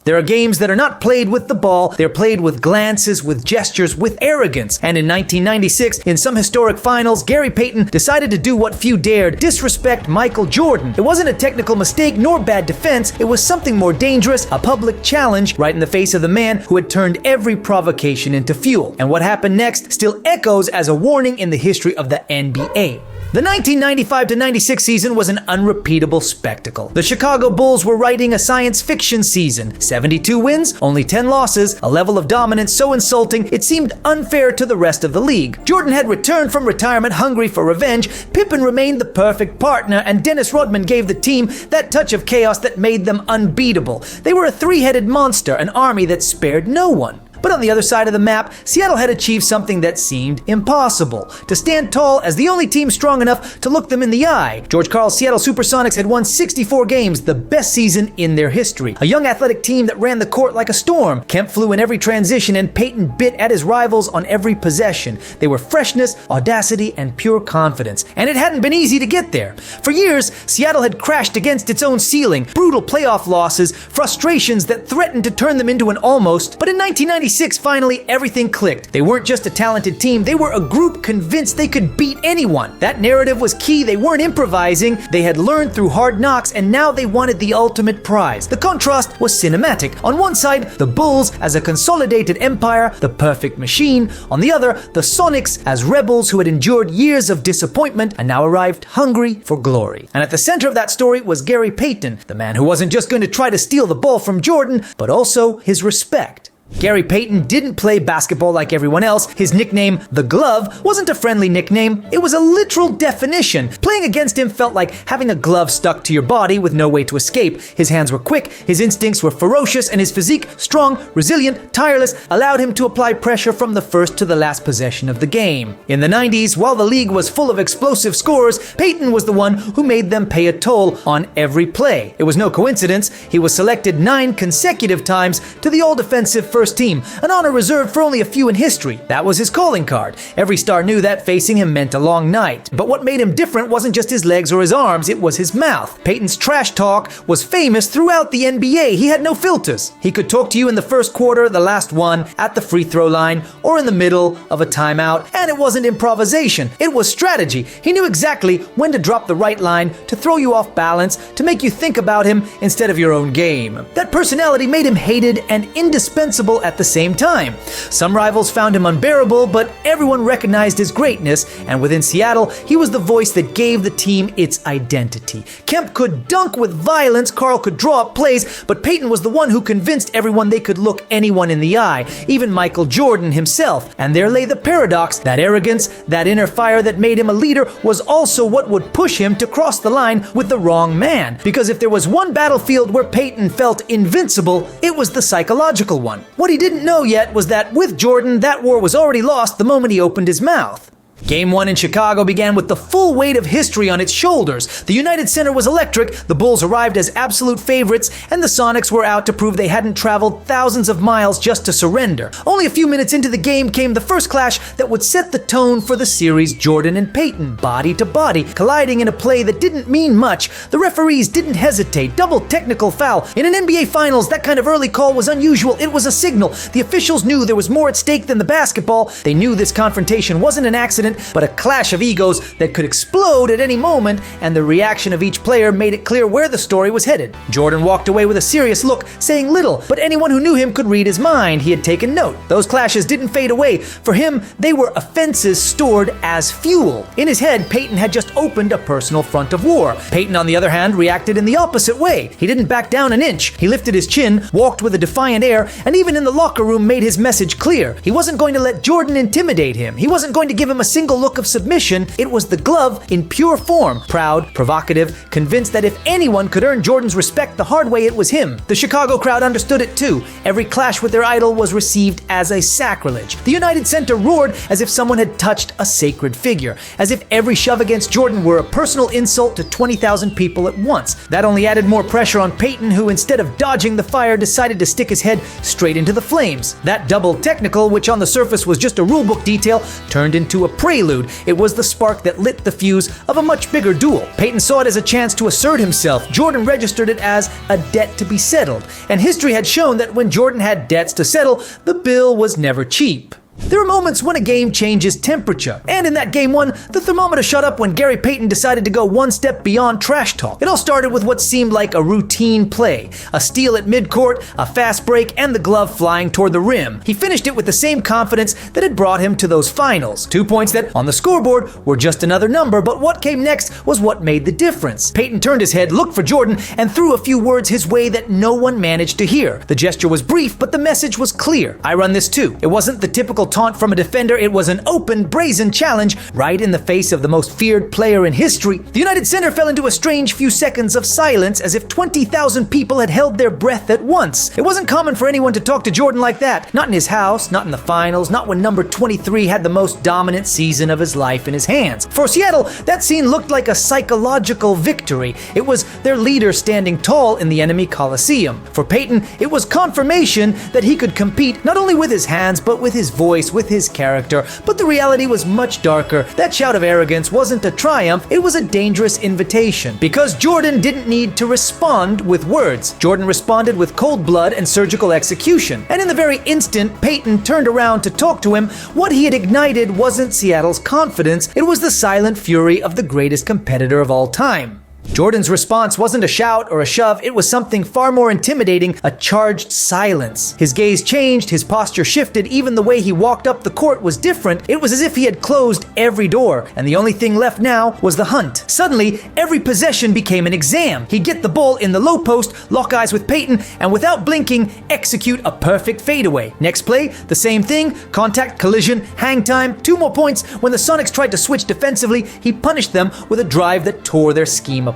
There are games that are not played with the ball, they're played with glances, with gestures, with arrogance. And in 1996, in some historic finals, Gary Payton decided to do what few dared, disrespect Michael Jordan. It wasn't a technical mistake nor bad defense, it was something more dangerous, a public challenge right in the face of the man who had turned every provocation into fuel. And what happened next still echoes as a warning in the history of the NBA. The 1995-96 season was an unrepeatable spectacle. The Chicago Bulls were writing a science fiction season. 72 wins, only 10 losses, a level of dominance so insulting it seemed unfair to the rest of the league. Jordan had returned from retirement hungry for revenge, Pippen remained the perfect partner, and Dennis Rodman gave the team that touch of chaos that made them unbeatable. They were a three-headed monster, an army that spared no one. But on the other side of the map, Seattle had achieved something that seemed impossible: to stand tall as the only team strong enough to look them in the eye. George Karl's Seattle Supersonics had won 64 games, the best season in their history. A young athletic team that ran the court like a storm. Kemp flew in every transition and Payton bit at his rivals on every possession. They were freshness, audacity, and pure confidence. And it hadn't been easy to get there. For years, Seattle had crashed against its own ceiling. Brutal playoff losses, frustrations that threatened to turn them into an almost. But in 1996, finally everything clicked. They weren't just a talented team, they were a group convinced they could beat anyone. That narrative was key. They weren't improvising, they had learned through hard knocks, and now they wanted the ultimate prize. The contrast was cinematic. On one side, the Bulls as a consolidated empire, the perfect machine. On the other, the Sonics as rebels who had endured years of disappointment and now arrived hungry for glory. And at the center of that story was Gary Payton, the man who wasn't just going to try to steal the ball from Jordan, but also his respect. Gary Payton didn't play basketball like everyone else. His nickname, The Glove, wasn't a friendly nickname. It was a literal definition. Playing against him felt like having a glove stuck to your body with no way to escape. His hands were quick, his instincts were ferocious, and his physique, strong, resilient, tireless, allowed him to apply pressure from the first to the last possession of the game. In the 90s, while the league was full of explosive scorers, Payton was the one who made them pay a toll on every play. It was no coincidence. He was selected 9 consecutive times to the All-Defensive First Team, an honor reserved for only a few in history. That was his calling card. Every star knew that facing him meant a long night. But what made him different wasn't just his legs or his arms, it was his mouth. Payton's trash talk was famous throughout the NBA. He had no filters. He could talk to you in the first quarter, the last one, at the free throw line, or in the middle of a timeout. And it wasn't improvisation. It was strategy. He knew exactly when to drop the right line, to throw you off balance, to make you think about him instead of your own game. That personality made him hated and indispensable at the same time. Some rivals found him unbearable, but everyone recognized his greatness, and within Seattle, he was the voice that gave the team its identity. Kemp could dunk with violence, Karl could draw up plays, but Payton was the one who convinced everyone they could look anyone in the eye, even Michael Jordan himself. And there lay the paradox. That arrogance, that inner fire that made him a leader, was also what would push him to cross the line with the wrong man. Because if there was one battlefield where Payton felt invincible, it was the psychological one. What he didn't know yet was that with Jordan, that war was already lost the moment he opened his mouth. Game 1 in Chicago began with the full weight of history on its shoulders. The United Center was electric, the Bulls arrived as absolute favorites, and the Sonics were out to prove they hadn't traveled thousands of miles just to surrender. Only a few minutes into the game came the first clash that would set the tone for the series. Jordan and Payton, body to body, colliding in a play that didn't mean much. The referees didn't hesitate. Double technical foul. In an NBA Finals, that kind of early call was unusual. It was a signal. The officials knew there was more at stake than the basketball. They knew this confrontation wasn't an accident, but a clash of egos that could explode at any moment, and the reaction of each player made it clear where the story was headed. Jordan walked away with a serious look, saying little, but anyone who knew him could read his mind. He had taken note. Those clashes didn't fade away. For him, they were offenses stored as fuel. In his head, Payton had just opened a personal front of war. Payton, on the other hand, reacted in the opposite way. He didn't back down an inch. He lifted his chin, walked with a defiant air, and even in the locker room made his message clear. He wasn't going to let Jordan intimidate him. He wasn't going to give him a single look of submission. It was the glove in pure form. Proud, provocative, convinced that if anyone could earn Jordan's respect the hard way, it was him. The Chicago crowd understood it too. Every clash with their idol was received as a sacrilege. The United Center roared as if someone had touched a sacred figure, as if every shove against Jordan were a personal insult to 20,000 people at once. That only added more pressure on Payton, who instead of dodging the fire decided to stick his head straight into the flames. That double technical, which on the surface was just a rulebook detail, turned into a prelude. It was the spark that lit the fuse of a much bigger duel. Payton saw it as a chance to assert himself. Jordan registered it as a debt to be settled. And history had shown that when Jordan had debts to settle, the bill was never cheap. There are moments when a game changes temperature, and in that Game 1, the thermometer shot up when Gary Payton decided to go one step beyond trash talk. It all started with what seemed like a routine play, a steal at midcourt, a fast break, and the glove flying toward the rim. He finished it with the same confidence that had brought him to those finals. 2 points that, on the scoreboard, were just another number, but what came next was what made the difference. Payton turned his head, looked for Jordan, and threw a few words his way that no one managed to hear. The gesture was brief, but the message was clear. I run this too. It wasn't the typical taunt from a defender, it was an open, brazen challenge right in the face of the most feared player in history. The United Center fell into a strange few seconds of silence, as if 20,000 people had held their breath at once. It wasn't common for anyone to talk to Jordan like that. Not in his house, not in the finals, not when number 23 had the most dominant season of his life in his hands. For Seattle, that scene looked like a psychological victory. It was their leader standing tall in the enemy Coliseum. For Payton, it was confirmation that he could compete not only with his hands, but with his voice, with his character. But the reality was much darker. That shout of arrogance wasn't a triumph, it was a dangerous invitation. Because Jordan didn't need to respond with words. Jordan responded with cold blood and surgical execution. And in the very instant Payton turned around to talk to him, what he had ignited wasn't Seattle's confidence, it was the silent fury of the greatest competitor of all time. Jordan's response wasn't a shout or a shove, it was something far more intimidating, a charged silence. His gaze changed, his posture shifted, even the way he walked up the court was different. It was as if he had closed every door, and the only thing left now was the hunt. Suddenly, every possession became an exam. He'd get the ball in the low post, lock eyes with Payton, and without blinking, execute a perfect fadeaway. Next play, the same thing, contact, collision, hang time, 2 more points. When the Sonics tried to switch defensively, he punished them with a drive that tore their scheme apart.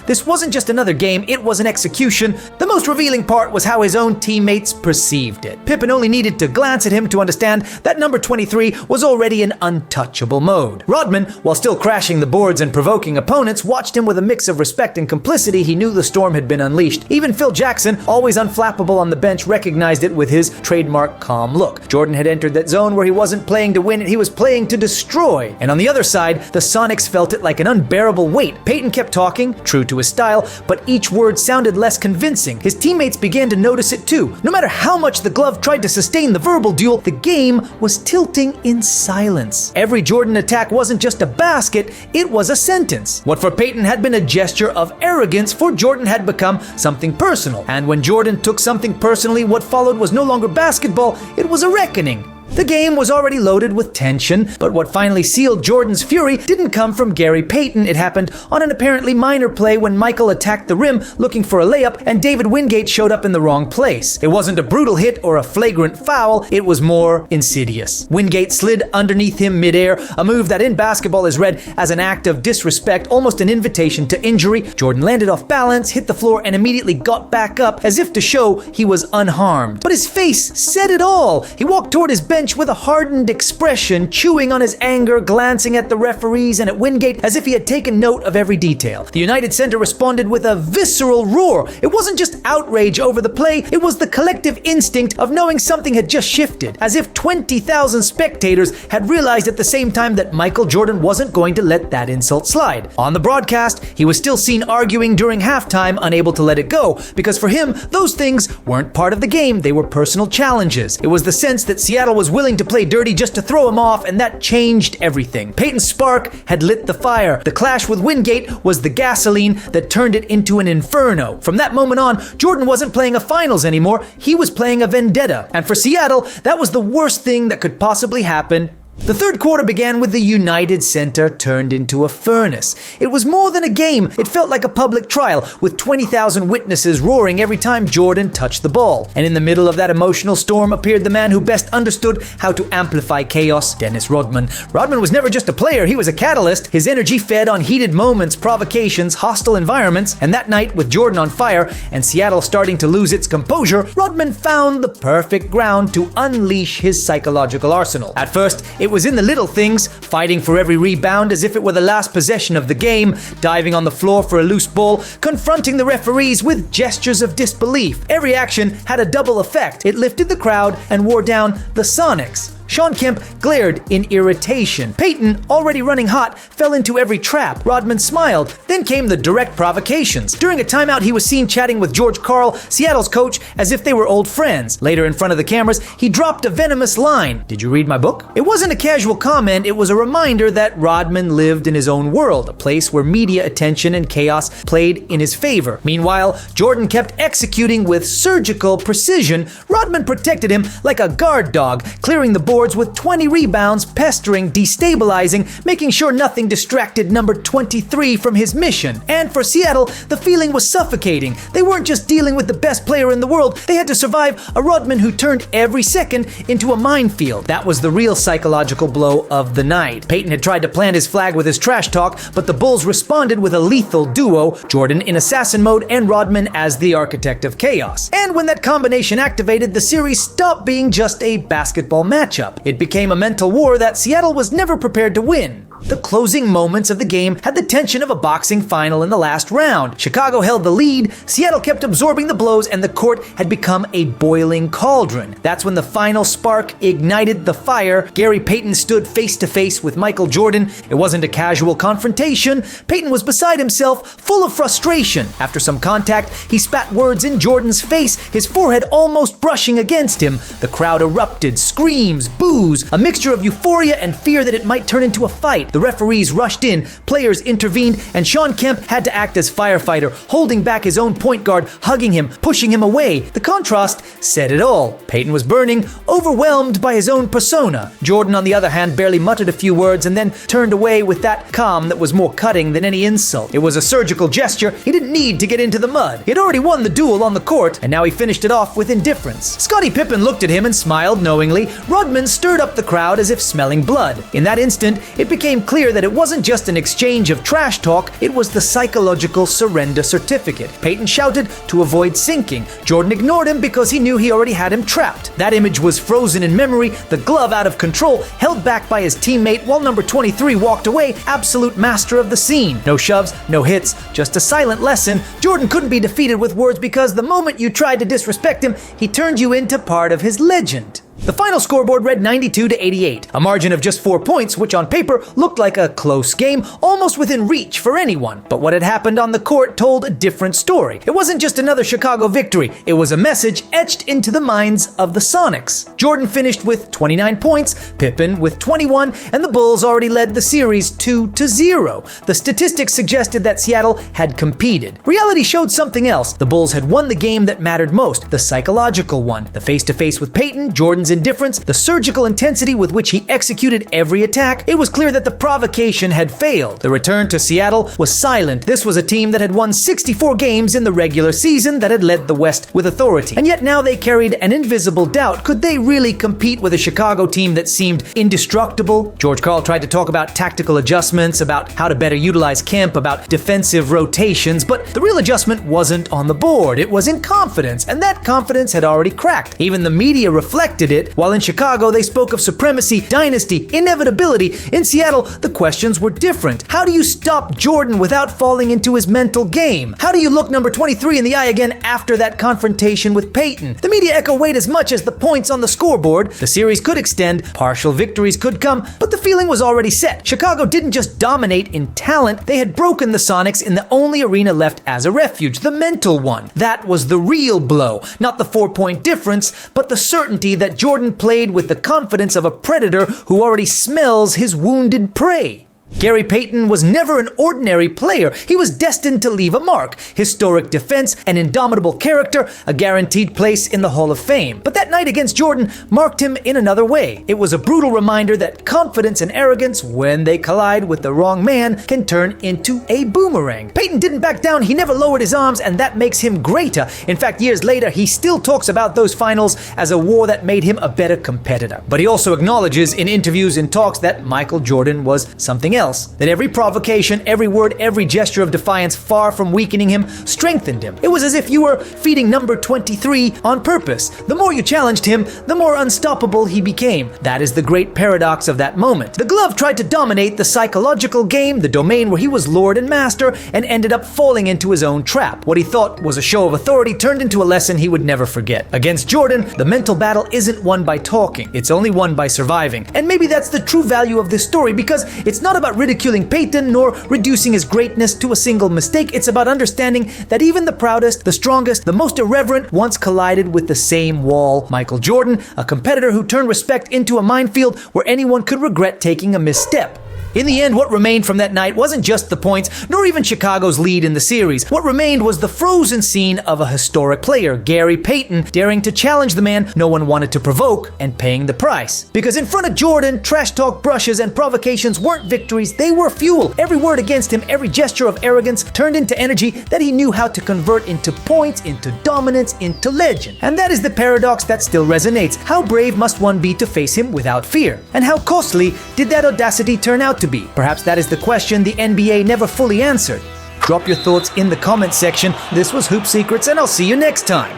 This wasn't just another game, it was an execution. The most revealing part was how his own teammates perceived it. Pippen only needed to glance at him to understand that number 23 was already in untouchable mode. Rodman, while still crashing the boards and provoking opponents, watched him with a mix of respect and complicity. He knew the storm had been unleashed. Even Phil Jackson, always unflappable on the bench, recognized it with his trademark calm look. Jordan had entered that zone where he wasn't playing to win, he was playing to destroy. And on the other side, the Sonics felt it like an unbearable weight. Payton kept talking, true to his style, but each word sounded less convincing. His teammates began to notice it too. No matter how much the glove tried to sustain the verbal duel, the game was tilting in silence. Every Jordan attack wasn't just a basket, it was a sentence. What for Payton had been a gesture of arrogance, for Jordan had become something personal. And when Jordan took something personally, what followed was no longer basketball, it was a reckoning. The game was already loaded with tension, but what finally sealed Jordan's fury didn't come from Gary Payton. It happened on an apparently minor play when Michael attacked the rim looking for a layup and David Wingate showed up in the wrong place. It wasn't a brutal hit or a flagrant foul, it was more insidious. Wingate slid underneath him midair, a move that in basketball is read as an act of disrespect, almost an invitation to injury. Jordan landed off balance, hit the floor, and immediately got back up as if to show he was unharmed. But his face said it all. He walked toward his bench with a hardened expression, chewing on his anger, glancing at the referees and at Wingate as if he had taken note of every detail. The United Center responded with a visceral roar. It wasn't just outrage over the play, it was the collective instinct of knowing something had just shifted, as if 20,000 spectators had realized at the same time that Michael Jordan wasn't going to let that insult slide. On the broadcast, he was still seen arguing during halftime, unable to let it go, because for him, those things weren't part of the game, they were personal challenges. It was the sense that Seattle was willing to play dirty just to throw him off, and that changed everything. Payton's spark had lit the fire. The clash with Wingate was the gasoline that turned it into an inferno. From that moment on, Jordan wasn't playing a finals anymore, he was playing a vendetta. And for Seattle, that was the worst thing that could possibly happen. The third quarter began with the United Center turned into a furnace. It was more than a game. It felt like a public trial, with 20,000 witnesses roaring every time Jordan touched the ball. And in the middle of that emotional storm appeared the man who best understood how to amplify chaos, Dennis Rodman. Rodman was never just a player, he was a catalyst. His energy fed on heated moments, provocations, hostile environments. And that night, with Jordan on fire and Seattle starting to lose its composure, Rodman found the perfect ground to unleash his psychological arsenal. At first, it was in the little things, fighting for every rebound as if it were the last possession of the game, diving on the floor for a loose ball, confronting the referees with gestures of disbelief. Every action had a double effect. It lifted the crowd and wore down the Sonics. Sean Kemp glared in irritation. Payton, already running hot, fell into every trap. Rodman smiled. Then came the direct provocations. During a timeout, he was seen chatting with George Karl, Seattle's coach, as if they were old friends. Later, in front of the cameras, he dropped a venomous line. "Did you read my book?" It wasn't a casual comment, it was a reminder that Rodman lived in his own world, a place where media attention and chaos played in his favor. Meanwhile, Jordan kept executing with surgical precision. Rodman protected him like a guard dog, clearing the boards with 20 rebounds, pestering, destabilizing, making sure nothing distracted number 23 from his mission. And for Seattle, the feeling was suffocating. They weren't just dealing with the best player in the world, they had to survive a Rodman who turned every second into a minefield. That was the real psychological blow of the night. Payton had tried to plant his flag with his trash talk, but the Bulls responded with a lethal duo, Jordan in assassin mode and Rodman as the architect of chaos. And when that combination activated, the series stopped being just a basketball matchup. It became a mental war that Seattle was never prepared to win. The closing moments of the game had the tension of a boxing final in the last round. Chicago held the lead, Seattle kept absorbing the blows, and the court had become a boiling cauldron. That's when the final spark ignited the fire. Gary Payton stood face to face with Michael Jordan. It wasn't a casual confrontation. Payton was beside himself, full of frustration. After some contact, he spat words in Jordan's face, his forehead almost brushing against him. The crowd erupted, screams, boos, a mixture of euphoria and fear that it might turn into a fight. The referees rushed in, players intervened, and Sean Kemp had to act as firefighter, holding back his own point guard, hugging him, pushing him away. The contrast said it all. Payton was burning, overwhelmed by his own persona. Jordan, on the other hand, barely muttered a few words and then turned away with that calm that was more cutting than any insult. It was a surgical gesture. He didn't need to get into the mud. He had already won the duel on the court, and now he finished it off with indifference. Scottie Pippen looked at him and smiled knowingly. Rodman stirred up the crowd as if smelling blood. In that instant, it became clear that it wasn't just an exchange of trash talk, it was the psychological surrender certificate. Payton shouted to avoid sinking. Jordan ignored him because he knew he already had him trapped. That image was frozen in memory, the glove out of control, held back by his teammate while number 23 walked away, absolute master of the scene. No shoves, no hits, just a silent lesson. Jordan couldn't be defeated with words because the moment you tried to disrespect him, he turned you into part of his legend. The final scoreboard read 92-88, a margin of just 4 points, which on paper looked like a close game, almost within reach for anyone. But what had happened on the court told a different story. It wasn't just another Chicago victory, it was a message etched into the minds of the Sonics. Jordan finished with 29 points, Pippen with 21, and the Bulls already led the series 2-0. The statistics suggested that Seattle had competed. Reality showed something else. The Bulls had won the game that mattered most, the psychological one. The face-to-face with Payton, Jordan's indifference, the surgical intensity with which he executed every attack. It was clear that the provocation had failed. The return to Seattle was silent. This was a team that had won 64 games in the regular season, that had led the West with authority. And yet now they carried an invisible doubt. Could they really compete with a Chicago team that seemed indestructible? George Karl tried to talk about tactical adjustments, about how to better utilize Kemp, about defensive rotations, but the real adjustment wasn't on the board. It was in confidence, and that confidence had already cracked. Even the media reflected it. While in Chicago they spoke of supremacy, dynasty, inevitability, in Seattle the questions were different. How do you stop Jordan without falling into his mental game? How do you look number 23 in the eye again after that confrontation with Payton? The media echo weighed as much as the points on the scoreboard. The series could extend, partial victories could come, but the feeling was already set. Chicago didn't just dominate in talent, they had broken the Sonics in the only arena left as a refuge, the mental one. That was the real blow, not the 4-point difference, but the certainty that Jordan played with the confidence of a predator who already smells his wounded prey. Gary Payton was never an ordinary player. He was destined to leave a mark. Historic defense, an indomitable character, a guaranteed place in the Hall of Fame. But that night against Jordan marked him in another way. It was a brutal reminder that confidence and arrogance, when they collide with the wrong man, can turn into a boomerang. Payton didn't back down, he never lowered his arms, and that makes him greater. In fact, years later, he still talks about those finals as a war that made him a better competitor. But he also acknowledges in interviews and talks that Michael Jordan was something else. else. That every provocation, every word, every gesture of defiance, far from weakening him, strengthened him. It was as if you were feeding number 23 on purpose. The more you challenged him, the more unstoppable he became. That is the great paradox of that moment. The glove tried to dominate the psychological game, the domain where he was lord and master, and ended up falling into his own trap. What he thought was a show of authority turned into a lesson he would never forget. Against Jordan, the mental battle isn't won by talking, it's only won by surviving. And maybe that's the true value of this story, because it's not about ridiculing Payton nor reducing his greatness to a single mistake. It's about understanding that even the proudest, the strongest, the most irreverent once collided with the same wall. Michael Jordan, a competitor who turned respect into a minefield where anyone could regret taking a misstep. In the end, what remained from that night wasn't just the points, nor even Chicago's lead in the series. What remained was the frozen scene of a historic player, Gary Payton, daring to challenge the man no one wanted to provoke and paying the price. Because in front of Jordan, trash talk, brushes, and provocations weren't victories, they were fuel. Every word against him, every gesture of arrogance turned into energy that he knew how to convert into points, into dominance, into legend. And that is the paradox that still resonates. How brave must one be to face him without fear? And how costly did that audacity turn out to be? Perhaps that is the question the NBA never fully answered. Drop your thoughts in the comment section. This was Hoop Secrets, and I'll see you next time.